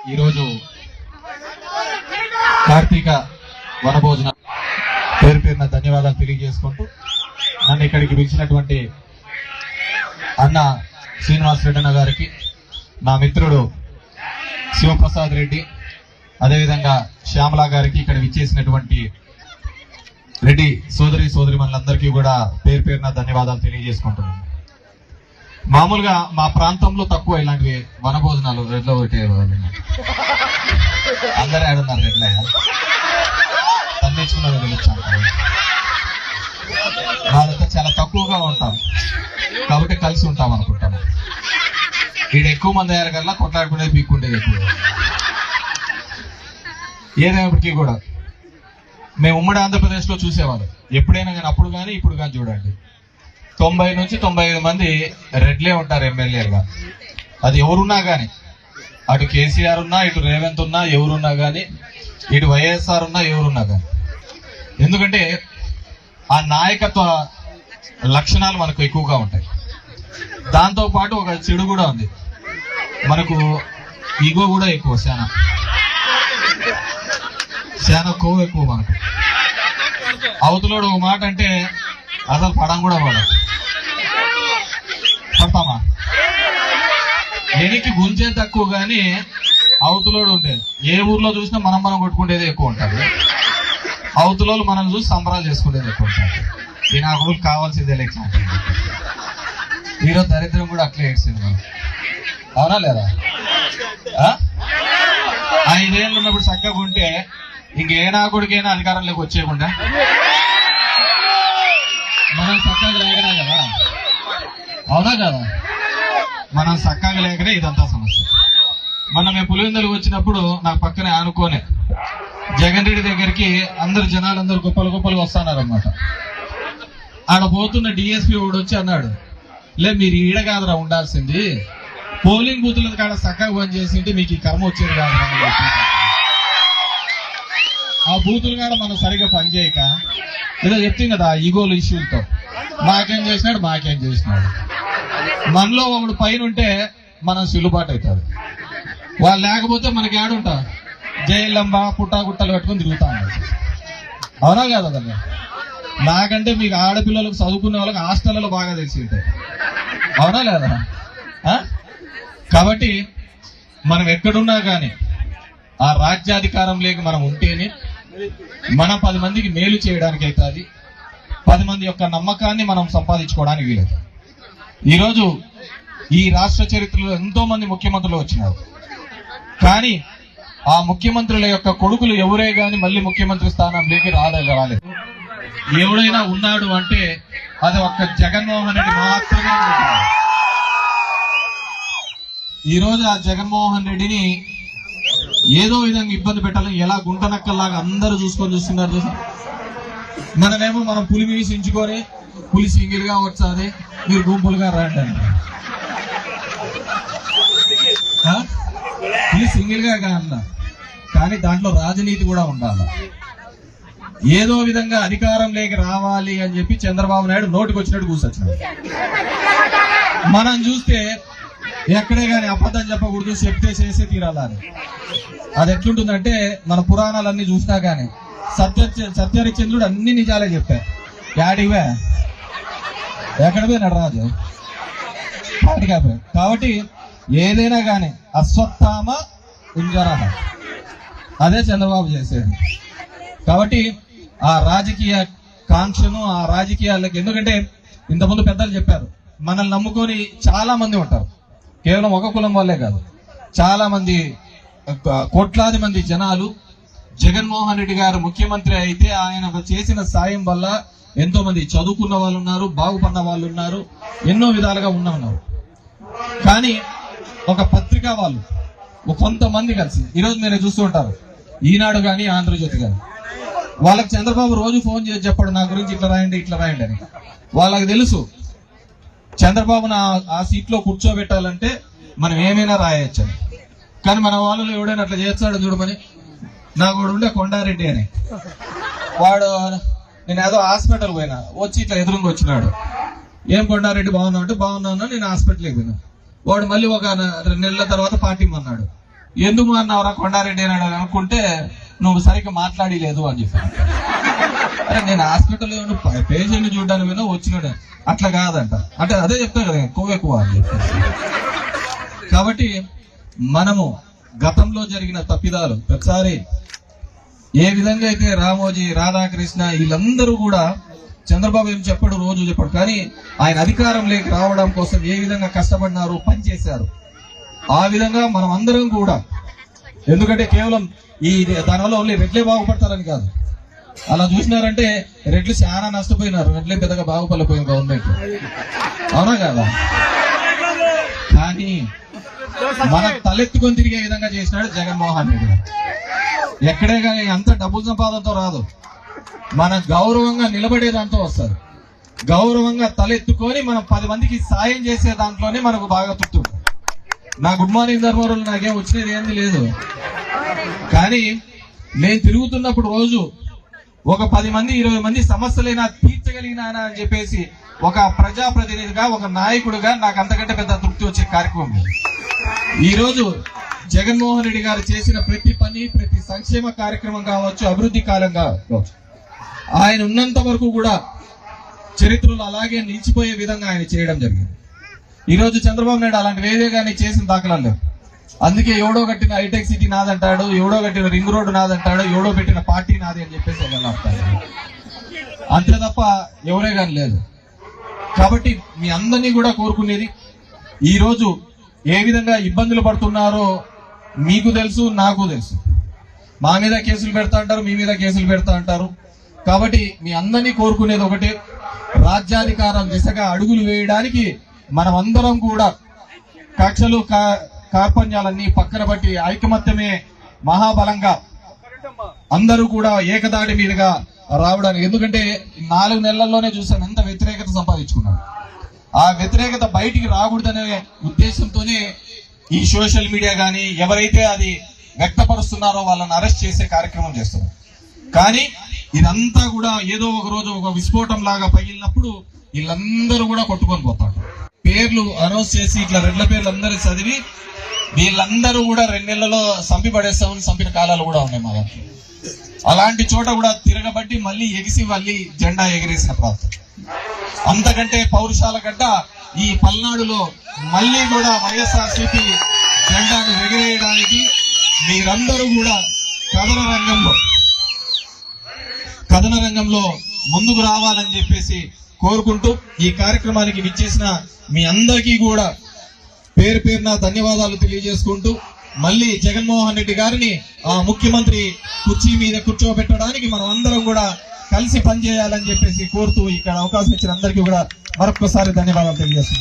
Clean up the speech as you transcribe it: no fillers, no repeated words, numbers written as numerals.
ఈరోజు కార్తీక వనభోజన పేరు పేరున ధన్యవాదాలు తెలియజేసుకుంటూ నన్ను ఇక్కడికి పిలిచినటువంటి అన్న శ్రీనివాస్ రెడ్డి అన్న గారికి, నా మిత్రుడు శివప్రసాద్ రెడ్డి, అదేవిధంగా శ్యామలా గారికి, ఇక్కడ విచ్చేసినటువంటి రెడ్డి సోదరిమణులందరికీ కూడా పేరు పేరున ధన్యవాదాలు తెలియజేసుకుంటున్నాను. మామూలుగా మా ప్రాంతంలో తక్కువ ఇలాంటివి వనభోజనాలు. రెడ్లో ఒకటే అందరూ ఆడున్నారు రెడ్లయ్య తన్నించుకున్నది తెలుస్తాను. వాళ్ళంతా చాలా తక్కువగా ఉంటాం కాబట్టి కలిసి ఉంటాం అనుకుంటాము. ఈడ ఎక్కువ మంది అయ్యారు కల్లా కొట్లాడుకునేది పీక్కుండేది ఎక్కువ. ఏదైనప్పటికీ కూడా మేము ఉమ్మడి ఆంధ్రప్రదేశ్లో చూసేవాళ్ళం. ఎప్పుడైనా కానీ అప్పుడు కానీ ఇప్పుడు కానీ చూడండి 90 నుంచి 95 మంది రెడ్లే ఉంటారు ఎమ్మెల్యేలుగా. అది ఎవరున్నా కానీ, అటు కేసీఆర్ ఉన్నా, ఇటు రేవంత్ ఉన్నా, ఎవరున్నా కానీ, ఇటు వైఎస్ఆర్ ఉన్నా, ఎవరున్నా కానీ. ఎందుకంటే ఆ నాయకత్వ లక్షణాలు మనకు ఎక్కువగా ఉంటాయి. దాంతోపాటు ఒక చెడు కూడా ఉంది, మనకు ఈగో కూడా ఎక్కువ, చాలా కొవ్వు ఎక్కువ మనకు. అవతలోడు ఒక మాట అంటే అసలు పడం కూడా పడతామా, వెనక్కి గుంజే తక్కువ కానీ అవతలోడు ఉండేది. ఏ ఊర్లో చూసినా మనం కొట్టుకునేది ఎక్కువ ఉంటుంది, అవతలోళ్ళు మనం చూసి సంబరాలు చేసుకునేది ఎక్కువ ఉంటుంది. ఈ నా కొడుకు కావాల్సిందే ఎలక్షన్. ఈరోజు దరిద్రం కూడా అట్లే ఏడ్చింది మనం, అవునా లేదా? 5 ఏళ్ళు ఉన్నప్పుడు చక్కగా ఉంటే ఇంకే నా కొడుకైనా అధికారంలోకి వచ్చేయకుండా మనం చక్కగా లేకనే కదా, అవునా కదా? మనం చక్కగా లేకనే ఇదంతా సమస్య. మేము పులివెందులు వచ్చినప్పుడు నాకు పక్కనే ఆనుకోనే జగన్ రెడ్డి దగ్గరికి జనాలందరూ గొప్పలు వస్తున్నారు అన్నమాట. ఆడ పోతున్న డిఎస్పీ వాడు వచ్చి అన్నాడు, లే మీరు ఈడ కాదురా ఉండాల్సింది, పోలింగ్ బూతుల కాడ చక్కగా పని చేసింటే మీకు ఈ కర్మ వచ్చేది కాదురా అని చెప్పి. ఆ బూతులు కాడ మనం సరిగా పనిచేయక ఏదో చెప్తాం కదా ఈగోలు ఇష్యూలతో, మాకేం చేసినాడు మనలో ఒకడు పైన ఉంటే మనం సులుబాటు అవుతుంది. వాళ్ళు లేకపోతే మనకి ఏడుంటా జైలంబ పుట్టాగుట్టలు కట్టుకొని తిరుగుతా ఉన్నారు, అవునా కదా? కదా నాకంటే మీకు ఆడపిల్లలకు చదువుకునే వాళ్ళకి హాస్టల్లో బాగా తెలిసి ఉంటాయి, అవునా లేదా? కాబట్టి మనం ఎక్కడున్నా కానీ ఆ రాజ్యాధికారంలోకి మనం ఉంటేనే మనం 10 మందికి మేలు చేయడానికి అవుతుంది, 10 మంది యొక్క నమ్మకాన్ని మనం సంపాదించుకోవడానికి వీలదు. ఈరోజు ఈ రాష్ట్ర చరిత్రలో ఎంతో మంది ముఖ్యమంత్రులు వచ్చినారు, కానీ ఆ ముఖ్యమంత్రుల యొక్క కొడుకులు ఎవరే గాని మళ్ళీ ముఖ్యమంత్రి స్థానంలోకి రాలేదు. ఎవడైనా ఉన్నాడు అంటే అది ఒక్క జగన్మోహన్ రెడ్డి మాత్రమే. ఈరోజు ఆ జగన్మోహన్ రెడ్డిని ఏదో విధంగా ఇబ్బంది పెట్టాలని ఎలా గుంటనక్కల్లాగా అందరూ చూస్తున్నారు చూసి. మనం పులి మీసించుకొని పులి సింగిల్ గా వచ్చాది, మీరు గుంపులుగా రండి అని. పులి సింగిల్ గా కాదన్నా, కానీ దాంట్లో రాజనీతి కూడా ఉండాలి. ఏదో విధంగా అధికారంలోకి రావాలి అని చెప్పి చంద్రబాబు నాయుడు నోటికి వచ్చినట్టు కూర్చొచ్చినాడు. మనం చూస్తే ఎక్కడే కానీ అబద్ధం చెప్పకూడదు, చెప్తే చేసే తీరాలని. అది ఎట్లుంటుందంటే మన పురాణాలన్నీ చూసినా కానీ సత్యహరిశ్చంద్రుడు అన్ని నిజాలే చెప్పారు. యాడివే ఎక్కడ పోయినాడు రాజు పాటికాపోయి. కాబట్టి ఏదైనా కానీ అశ్వత్థామ కుంజరహ అదే చంద్రబాబు చేసేది. కాబట్టి ఆ రాజకీయ కాంక్షను, ఆ రాజకీయాలకి, ఎందుకంటే ఇంతకుముందు పెద్దలు చెప్పారు, మనల్ని నమ్ముకొని చాలా మంది ఉంటారు. కేవలం ఒక కులం వల్లే కాదు, చాలా మంది కోట్లాది మంది జనాలు జగన్మోహన్ రెడ్డి గారు ముఖ్యమంత్రి అయితే ఆయన చేసిన సాయం వల్ల ఎంతో మంది చదువుకున్న వాళ్ళు ఉన్నారు, బాగుపడిన వాళ్ళు ఉన్నారు, ఎన్నో విధాలుగా ఉన్నారు. కానీ ఒక పత్రికా వాళ్ళు కొంతమంది కలిసి ఈరోజు మీరు చూస్తూ ఉంటారు, ఈనాడు కానీ ఆంధ్రజ్యోతి కానీ, వాళ్ళకి చంద్రబాబు రోజు ఫోన్ చేసి చెప్పాడు నా గురించి ఇట్లా రాయండి అని. వాళ్ళకి తెలుసు చంద్రబాబును ఆ సీట్లో కూర్చోబెట్టాలంటే మనం ఏమైనా రాయొచ్చని. కానీ మన వాళ్ళు ఎవడైనా అట్లా చేస్తాడు చూడమని. నాకు వాడు ఉండే కొండారెడ్డి అని, వాడు నేను ఏదో హాస్పిటల్ పోయినా వచ్చి ఇట్లా ఎదురుగా వచ్చినాడు, ఏం కొండారెడ్డి బాగున్నావు అంటే బాగున్నాను, నేను హాస్పిటల్కి పోయినా. వాడు మళ్ళీ ఒక 2 నెలల తర్వాత పార్టీ అన్నాడు. ఎందుకు అన్నావురా కొండారెడ్డి అని అనుకుంటే నువ్వు సరిగ్గా మాట్లాడలేదు అని చెప్పాను. అరే నేను హాస్పిటల్లో పేషెంట్ చూడడానికి పోయినా వచ్చినాడు, అట్లా కాదంట. అంటే అదే చెప్తాను కదా ఎక్కువ అని చెప్పేసి. కాబట్టి మనము గతంలో జరిగిన తప్పిదాలు ప్రతిసారి ఏ విధంగా అయితే రామోజీ, రాధాకృష్ణ వీళ్ళందరూ కూడా చంద్రబాబు ఏం చెప్పాడు, రోజు చెప్పాడు, కానీ ఆయన అధికారంలోకి రావడం కోసం ఏ విధంగా కష్టపడినారు, పనిచేశారు. ఆ విధంగా మనం అందరం కూడా, ఎందుకంటే కేవలం ఈ దానివల్ల ఓన్లీ రెడ్లే బాగుపడతారని కాదు. అలా చూసినారంటే రెడ్లు చాలా నష్టపోయినారు, రెడ్లే పెద్దగా బాగుపడలేకపోయింది గవర్నమెంట్, అవునా కదా? కానీ మన తలెత్తుకొని తిరిగే విధంగా చేసినాడు జగన్మోహన్ రెడ్డి గారు. ఎక్కడే కానీ అంత డబ్బుల సంపాదనతో రాదు, మన గౌరవంగా నిలబడేదాంతో వస్తారు. గౌరవంగా తలెత్తుకొని మనం 10 మందికి సాయం చేసే దాంట్లోనే మనకు బాగా తృప్తి. నా గుడ్ మార్నింగ్ ధర్మవరంలో నాకేం వచ్చినది ఏంది లేదు, కానీ నేను తిరుగుతున్నప్పుడు రోజు ఒక 10 మంది 20 మంది సమస్యలైనా తీర్చగలిగినానా అని చెప్పేసి ఒక ప్రజాప్రతినిధిగా, ఒక నాయకుడిగా నాకు అంతకంటే పెద్ద తృప్తి వచ్చే కార్యక్రమం. ఈ రోజు జగన్మోహన్ రెడ్డి గారు చేసిన ప్రతి పని, ప్రతి సంక్షేమ కార్యక్రమం కావచ్చు, అభివృద్ధి కాలంగా కావచ్చు, ఆయన ఉన్నంత వరకు కూడా చరిత్రలో అలాగే నిలిచిపోయే విధంగా ఆయన చేయడం జరిగింది. ఈ రోజు చంద్రబాబు నాయుడు అలాంటి వేరే కానీ చేసిన దాఖలాలు లేవు. అందుకే ఎవడో కట్టిన హైటెక్ సిటీ నాదంటాడు, ఎవడో కట్టిన రింగ్ రోడ్డు నాదంటాడు, ఎవడో పెట్టిన పార్టీ నాది అని చెప్పేసి వెళ్ళాడు. అంతే తప్ప ఎవరే కానీ లేదు. కాబట్టి మీ అందరినీ కూడా కోరుకునేది, ఈ రోజు ఏ విధంగా ఇబ్బందులు పడుతున్నారో మీకు తెలుసు, నాకు తెలుసు. మా మీద కేసులు పెడతా అంటారు, మీ మీద కేసులు పెడతా అంటారు. కాబట్టి మీ అందరినీ కోరుకునేది ఒకటే, రాజ్యాధికారం దిశగా అడుగులు వేయడానికి మనం అందరం కూడా కక్షలు కార్పణ్యాలన్నీ పక్కన బట్టి ఐకమత్యమే మహాబలంగా అందరూ కూడా ఏకదాడి మీదుగా రావడానికి. ఎందుకంటే 4 నెలల్లోనే చూసాను ఎంత వ్యతిరేకత సంపాదించుకున్నాడు. ఆ వ్యతిరేకత బయటికి రాకూడదనే ఉద్దేశంతోనే ఈ సోషల్ మీడియా కానీ ఎవరైతే అది వ్యక్తపరుస్తున్నారో వాళ్ళని అరెస్ట్ చేసే కార్యక్రమం చేస్తున్నారు. కానీ ఇదంతా కూడా ఏదో ఒక రోజు ఒక విస్ఫోటం లాగా పగిలినప్పుడు వీళ్ళందరూ కూడా కొట్టుకొని పోతారు. పేర్లు అనౌన్స్ చేసి ఇట్లా రెడ్ల పేర్లు అందరూ చదివి వీళ్ళందరూ కూడా 2 నెలల్లో సంపి పడేస్తామని సంపిన కాలాలు కూడా ఉన్నాయి మా దాంట్లో. అలాంటి చోట కూడా తిరగబట్టి మళ్ళీ ఎగిసి మళ్ళీ జెండా ఎగిరేసిన ప్రాంతం. అంతకంటే పౌరుషాల గడ్డ ఈ పల్నాడులో మళ్ళీ కూడా వైఎస్ఆర్సీపీ జెండాను ఎగిరేయడానికి మీరందరూ కూడా కథన రంగంలో ముందుకు రావాలని చెప్పేసి కోరుకుంటూ ఈ కార్యక్రమానికి విచ్చేసిన మీ అందరికీ కూడా పేరు పేరున ధన్యవాదాలు తెలియజేసుకుంటూ, మళ్ళీ జగన్మోహన్ రెడ్డి గారిని ఆ ముఖ్యమంత్రి కుర్చీ మీద కూర్చోబెట్టడానికి మనం అందరం కూడా కలిసి పనిచేయాలని చెప్పేసి కోరుతూ ఇక్కడ అవకాశం ఇచ్చిన అందరికీ కూడా మరొకసారి ధన్యవాదాలు తెలియజేస్తున్నాం.